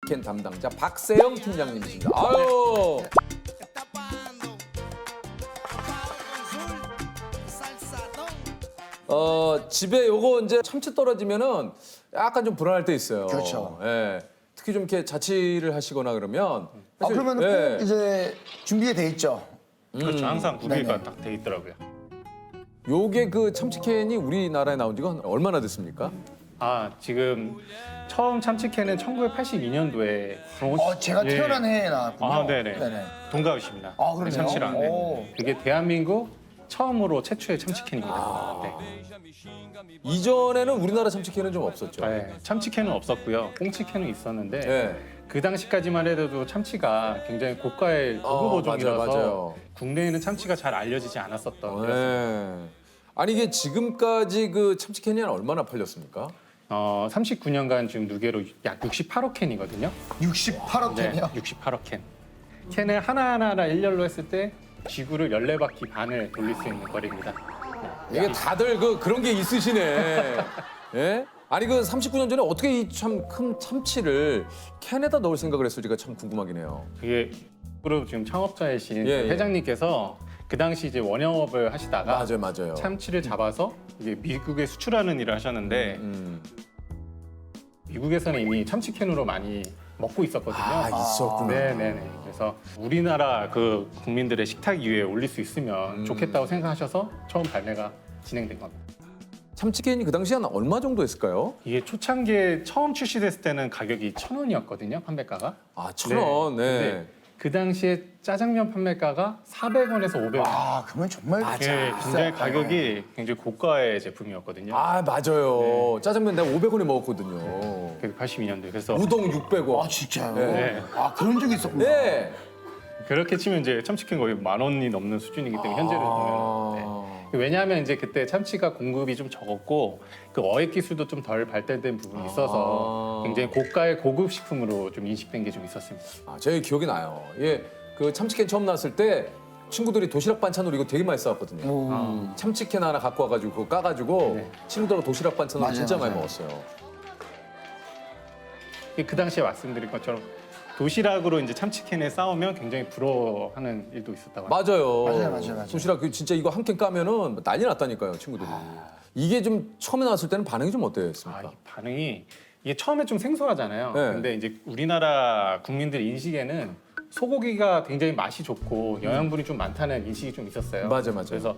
캔 담당자 박세영 팀장님이십니다. 아유. 집에 요거 이제 참치 떨어지면은 약간 좀 불안할 때 있어요. 그렇죠. 예. 특히 좀 이렇게 자취를 하시거나 그러면. 사실, 그러면 예. 꼭 이제 준비가 돼 있죠. 그렇죠. 항상 구비가 네네. 딱 돼 있더라고요. 요게 그 참치캔이 우리나라에 나온 지가 얼마나 됐습니까? 아, 지금 처음 참치캔은 1982년도에 제가 태어난 해에 나왔군요. 아, 네네. 네네. 동갑이십니다. 아, 그러네요? 참치랑. 오. 네. 그게 대한민국 처음으로 최초의 참치캔입니다. 네. 이전에는 우리나라 참치캔은 좀 없었죠. 네. 참치캔은 없었고요. 꽁치캔은 있었는데 네. 그 당시까지만 해도 참치가 굉장히 고가의 고급 어종이라서 맞아요. 국내에는 참치가 잘 알려지지 않았었던 그래서 네. 아니 이게 지금까지 그 참치캔이 얼마나 팔렸습니까? 39년간 지금 누계로 약 68억 캔이거든요. 68억 네, 캔이요? 68억 캔. 캔을 하나하나 일렬로 했을 때 지구를 14바퀴 반을 돌릴 수 있는 거리입니다. 이게 다들 그런 게 있으시네. 예? 아니 그 39년 전에 어떻게 이 참 큰 참치를 캔에다 넣을 생각을 했을지가 참 궁금하긴 해요. 그게 그룹 지금 창업자이신 예, 예. 회장님께서 그 당시 이제 원영업을 하시다가 맞아요. 참치를 잡아서 이제 미국에 수출하는 일을 하셨는데 미국에서는 이미 참치캔으로 많이 먹고 있었거든요. 있었구나. 네네네. 그래서 우리나라 그 국민들의 식탁 위에 올릴 수 있으면 좋겠다고 생각하셔서 처음 발매가 진행된 겁니다. 참치캔이 그 당시 한 얼마 정도 했을까요? 이게 초창기에 처음 출시됐을 때는 가격이 1,000원이었거든요, 판매가가. 아, 1,000원. 네. 근데 그 당시에 짜장면 판매가가 400원에서 500원. 아, 그러면 정말 예, 굉장히 가격이 굉장히 고가의 제품이었거든요. 아, 맞아요. 짜장면 내가 500원에 먹었거든요. 82년도에. 그래서 우동 600원. 아, 진짜요? 네. 아, 그런 적이 있었구나. 네. 그렇게 치면 이제 참치캔 거의 10,000원이 넘는 수준이기 때문에 현재를 보면. 네. 왜냐하면 이제 그때 참치가 공급이 좀 적었고 그 어획 기술도 좀 덜 발달된 부분이 있어서 굉장히 고가의 고급 식품으로 좀 인식된 게 좀 있었습니다. 제 기억이 나요. 예, 그 참치캔 처음 나왔을 때 친구들이 도시락 반찬으로 이거 되게 많이 싸왔거든요. 오. 참치캔 하나 갖고 와가지고 그거 까가지고 네. 친구들하고 도시락 반찬으로 맞아요, 진짜 많이 맞아요. 먹었어요. 그 당시에 말씀드린 것처럼 도시락으로 이제 참치캔에 싸우면 굉장히 부러워하는 일도 있었다고 합니다. 맞아요. 도시락 진짜 이거 한 캔 까면은 난리 났다니까요, 친구들이. 이게 좀 처음에 나왔을 때는 반응이 좀 어땠습니까? 이 반응이 이게 처음에 좀 생소하잖아요. 네. 근데 이제 우리나라 국민들 인식에는 소고기가 굉장히 맛이 좋고 영양분이 좀 많다는 인식이 좀 있었어요. 맞아요. 그래서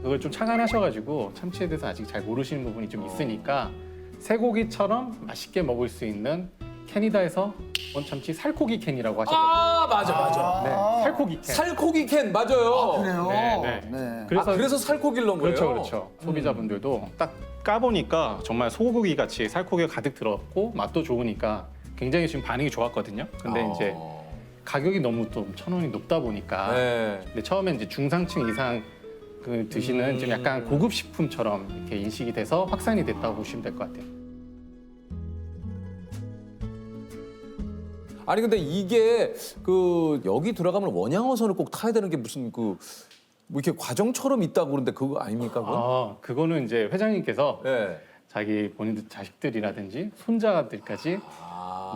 그걸 좀 착안하셔가지고 참치에 대해서 아직 잘 모르시는 부분이 좀 있으니까 쇠고기처럼 맛있게 먹을 수 있는 캔이다에서 원참치 살코기 캔이라고 하셨거든요. 아, 맞아. 네, 살코기 캔. 살코기 캔 맞아요. 그래요? 네. 그래서 살코기를 넣은 거예요? 그렇죠. 소비자분들도 딱 까보니까 정말 소고기 같이 살코기가 가득 들었고 맛도 좋으니까 굉장히 지금 반응이 좋았거든요. 근데 이제 가격이 너무 또 1,000원이 높다 보니까 네. 근데 처음에 이제 중상층 이상 그 드시는 좀 약간 고급 식품처럼 이렇게 인식이 돼서 확산이 됐다고 보시면 될 것 같아요. 아니 근데 이게 그 여기 들어가면 원양어선을 꼭 타야 되는 게 무슨 그 뭐 이렇게 과정처럼 있다고 그러는데 그거 아닙니까? 그건? 그거는 이제 회장님께서 네. 자기 본인들 자식들이라든지 손자들까지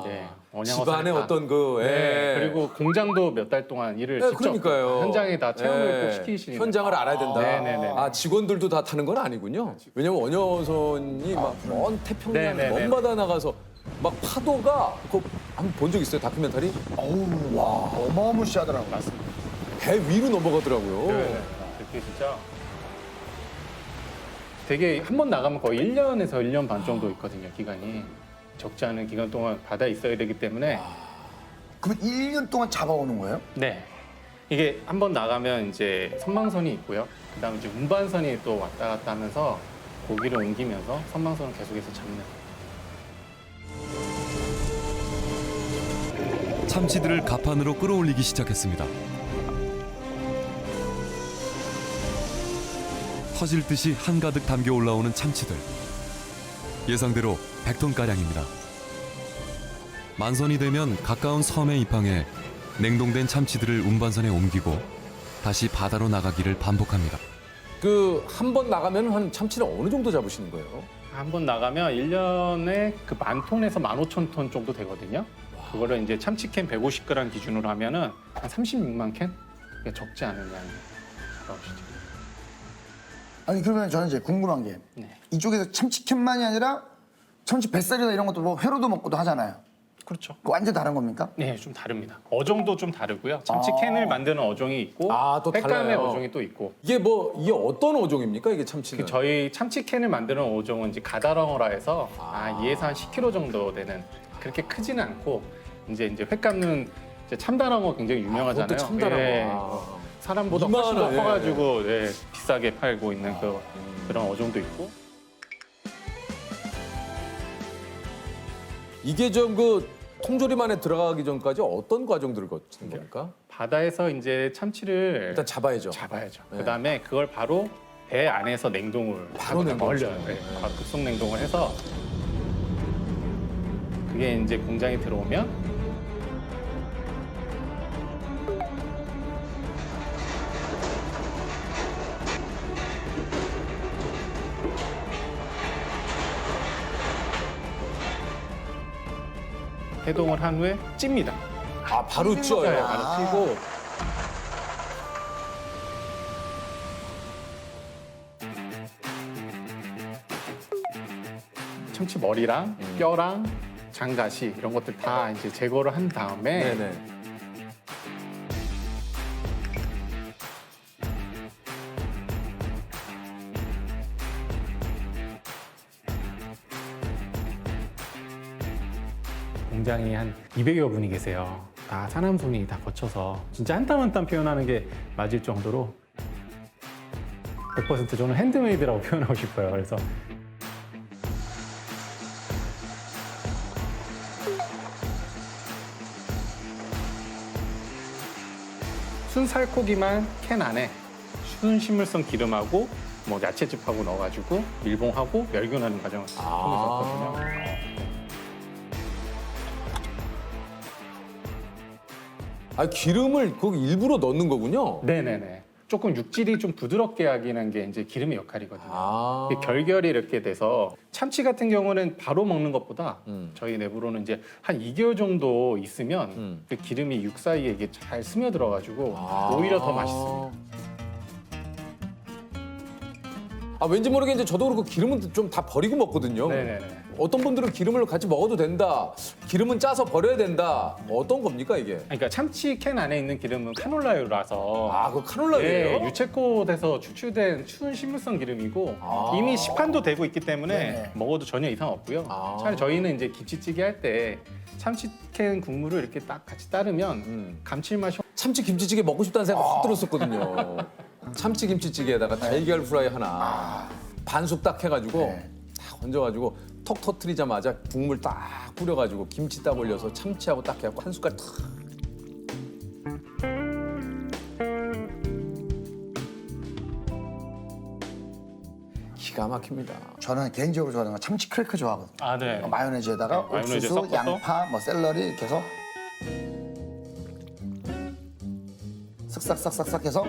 이제 원양어선을 집안의 다 어떤 그 네, 그리고 공장도 몇 달 동안 일을 네, 직접 그러니까요. 현장에 다 체험을 네. 꼭 시키시는 현장을 알아야 된다. 네네네. 아 직원들도 다 타는 건 아니군요. 왜냐면 원양어선이 막 먼 태평양 네네네. 먼 바다 나가서 막 파도가 그거 한번 본 적 있어요 다큐멘터리? 어우, 와, 어마무시하더라고요. 맞습니다. 배 위로 넘어가더라고요. 그게 진짜 되게 한 번 나가면 거의 1년에서 1년 반 정도 있거든요, 기간이. 적지 않은 기간 동안 바다에 있어야 되기 때문에 그럼 1년 동안 잡아오는 거예요? 네. 이게 한 번 나가면 이제 선망선이 있고요. 그다음에 이제 운반선이 또 왔다 갔다 하면서 고기를 옮기면서 선망선을 계속해서 잡는. 참치들을 갑판으로 끌어올리기 시작했습니다. 터질 듯이 한가득 담겨 올라오는 참치들. 예상대로 100톤가량입니다. 만선이 되면 가까운 섬에 입항해 냉동된 참치들을 운반선에 옮기고 다시 바다로 나가기를 반복합니다. 그 한 번 나가면 한 참치를 어느 정도 잡으시는 거예요? 한 번 나가면 1년에 그 10,000톤에서 15,000톤 정도 되거든요. 그거를 이제 참치캔 150g 기준으로 하면은 한 36만 캔? 그게 적지 않은 양이 나오시죠. 아니 그러면 저는 이제 궁금한 게 네. 이쪽에서 참치캔만이 아니라 참치 뱃살이나 이런 것도 뭐 회로도 먹고도 하잖아요. 그렇죠. 그거 완전 다른 겁니까? 네, 좀 다릅니다. 어종도 좀 다르고요. 참치캔을 만드는 어종이 있고 또 횟감의 달라요. 어종이 또 있고. 이게 어떤 어종입니까? 이게 참치는? 저희 참치캔을 만드는 어종은 이제 가다랑어라 해서 이에서 한 10kg 정도 되는 그렇게 크지는 않고 이제 횟감은 이제 참다랑어 굉장히 유명하잖아요. 그것도 참다랑어. 예. 사람보다 훨씬 더 이만한, 커가지고 비싸게 팔고 있는 그런 어종도 있고. 이게 좀 통조림 안에 들어가기 전까지 어떤 과정들을 거치는 겁니까? 바다에서 이제 참치를 일단 잡아야죠. 잡아야죠. 네. 그다음에 그걸 바로 배 안에서 냉동을 바로 하거나 냉동을 얼려요. 네, 바로 급속 냉동을 해서 그게 이제 공장에 들어오면 해동을 한 후에 찝니다. 바로 쪄요. 네, 바로 찌고 참치 머리랑 뼈랑 장가시 이런 것들 다 이제 제거를 한 다음에 네네. 공장이 한 200여 분이 계세요. 다 사람손이 다 거쳐서 진짜 한 땀 한 땀 표현하는 게 맞을 정도로 100% 저는 핸드메이드라고 표현하고 싶어요. 그래서 순살코기만 캔 안에 순식물성 기름하고 뭐 야채즙하고 넣어가지고 밀봉하고 멸균하는 과정을 통해서 했거든요. 기름을 거기 일부러 넣는 거군요. 네네네. 조금 육질이 좀 부드럽게 하기는 게 이제 기름의 역할이거든요. 이게 결결이 이렇게 돼서 참치 같은 경우는 바로 먹는 것보다 저희 내부로는 이제 한 2개월 정도 있으면 그 기름이 육 사이에 이게 잘 스며들어가지고 오히려 더 맛있습니다. 왠지 모르게 이제 저도 그렇고 기름은 좀 다 버리고 먹거든요. 네네네. 어떤 분들은 기름을 같이 먹어도 된다. 기름은 짜서 버려야 된다. 어떤 겁니까 이게? 그러니까 참치 캔 안에 있는 기름은 카놀라유라서 그거 카놀라유예요? 유채꽃에서 추출된 추운 식물성 기름이고 이미 시판도 되고 있기 때문에 네네. 먹어도 전혀 이상 없고요. 차라리 저희는 이제 김치찌개 할 때 참치캔 국물을 이렇게 딱 같이 따르면 감칠맛이 참치 김치찌개 먹고 싶다는 생각 확 들었었거든요. 참치 김치찌개에다가 달걀 후라이 하나 반숙 딱 해가지고 네. 딱 얹어가지고 톡 터트리자마자 국물 딱 뿌려가지고 김치 딱 올려서 참치하고 딱 해갖고 한 숟갈 탁. 기가 막힙니다. 저는 개인적으로 좋아하는 건 참치 크래커 좋아하거든요. 아, 네. 마요네즈에다가 마요네즈 옥수수, 섞어서? 양파, 뭐 샐러리 이렇게 해서 쓱싹싹싹싹 해서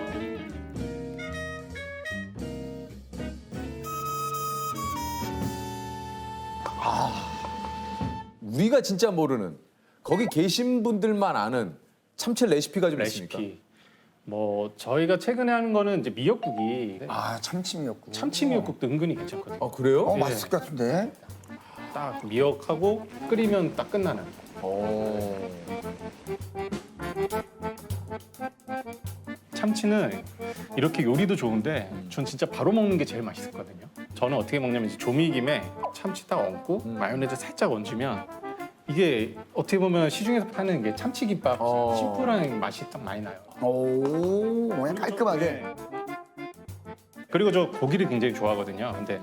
우리가 진짜 모르는 거기 계신 분들만 아는 참치 레시피가 좀 있습니까? 레시피. 뭐 저희가 최근에 하는 거는 이제 미역국이 참치 미역국. 참치 미역국도 은근히 괜찮거든요. 그래요? 네. 맛있을 것 같은데. 딱 미역하고 끓이면 딱 끝나는. 참치는 이렇게 요리도 좋은데 전 진짜 바로 먹는 게 제일 맛있었거든요. 저는 어떻게 먹냐면 이제 조미김에 참치 딱 얹고 마요네즈 살짝 얹으면 이게 어떻게 보면 시중에서 파는 게 참치김밥 심플한 맛이 딱 많이 나요. 오, 그냥 깔끔하게. 네. 그리고 저 고기를 굉장히 좋아하거든요. 근데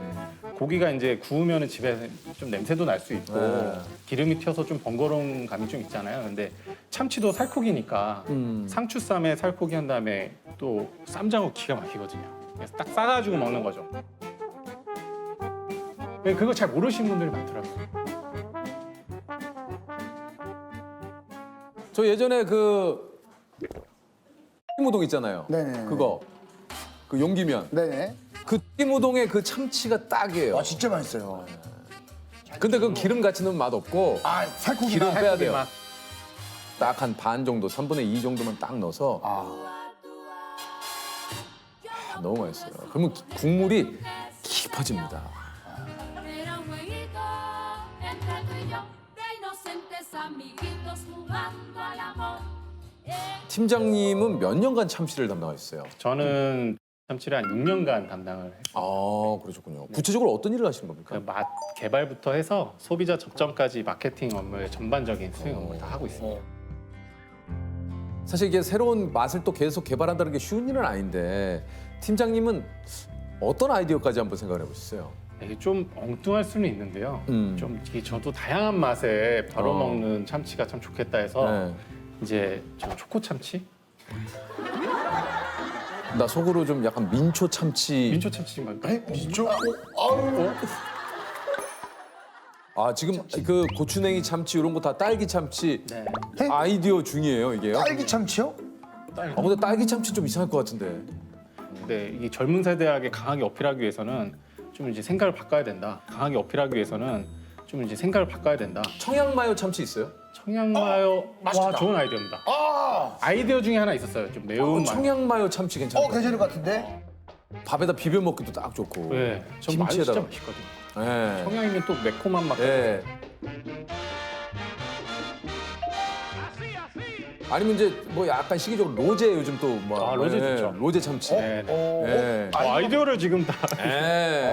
고기가 이제 구우면 집에 좀 냄새도 날 수 있고 네. 기름이 튀어서 좀 번거로운 감이 좀 있잖아요. 근데 참치도 살코기니까 상추쌈에 살코기 한 다음에 또 쌈장어 기가 막히거든요. 그래서 딱 싸가지고 먹는 거죠. 네, 그거 잘 모르시는 분들이 많더라고요. 저 예전에 그 무동 있잖아요. 네네. 그거 그 용기면 네네. 그 튀김우동의 그 참치가 딱이에요. 와 진짜 맛있어요. 근데 그 기름 같이 넣으면 맛 없고 아 살코기 기름 맛. 빼야 돼요. 맛. 딱 한 반 정도, 3분의 2 정도만 딱 넣어서 너무 맛있어요. 그러면 국물이 깊어집니다. Era un jueguito entre tú y yo, de inocentes amiguitos jugando al amor. 팀장님은 몇 년간 참치를 담당하셨어요? 저는 참치를 한 6년간 담당을 했어요. 아, 그러셨군요. 구체적으로 어떤 일을 하시는 겁니까? 그 맛 개발부터 해서 소비자 접점까지 마케팅 업무의 전반적인 수행 업무를 다 하고 있습니다. 사실 이게 새로운 맛을 또 계속 개발한다는 게 쉬운 일은 아닌데 팀장님은 어떤 아이디어까지 한번 생각을 해보셨어요? 이게 좀 엉뚱할 수는 있는데요. 음. 좀 이게 저도 다양한 맛에 바로 어. 먹는 참치가 참 좋겠다 해서 네. 이제 저 초코 참치, 나 속으로 좀 약간 민초 참치. 민초 참치 막 민초? 아 지금 그 고추냉이 참치 이런 거 다 딸기 참치 네. 아이디어 중이에요 이게요? 딸기 참치요? 아 근데 딸기 참치 좀 이상할 것 같은데. 네, 이 젊은 세대에게 강하게 어필하기 위해서는 좀 이제 생각을 바꿔야 된다. 강하게 어필하기 위해서는 좀 이제 생각을 바꿔야 된다. 청양 마요 참치 있어요? 청양마요 맛있다. 와 좋은 아이디어입니다. 아, 아이디어 중에 하나 있었어요. 좀 매운 맛. 청양 마요 참치 괜찮아요. 괜찮을 것 같은데. 밥에다 비벼 먹기도 딱 좋고. 네, 전 맛이 진짜 김치에다가. 맛있거든요. 네. 청양이면 또 매콤한 맛. 네. 아니면 이제 뭐 약간 시기적으로 로제 요즘 또 뭐. 아, 로제 좋죠. 로제 참치. 네, 네. 네. 아이디어를 지금 다. 네.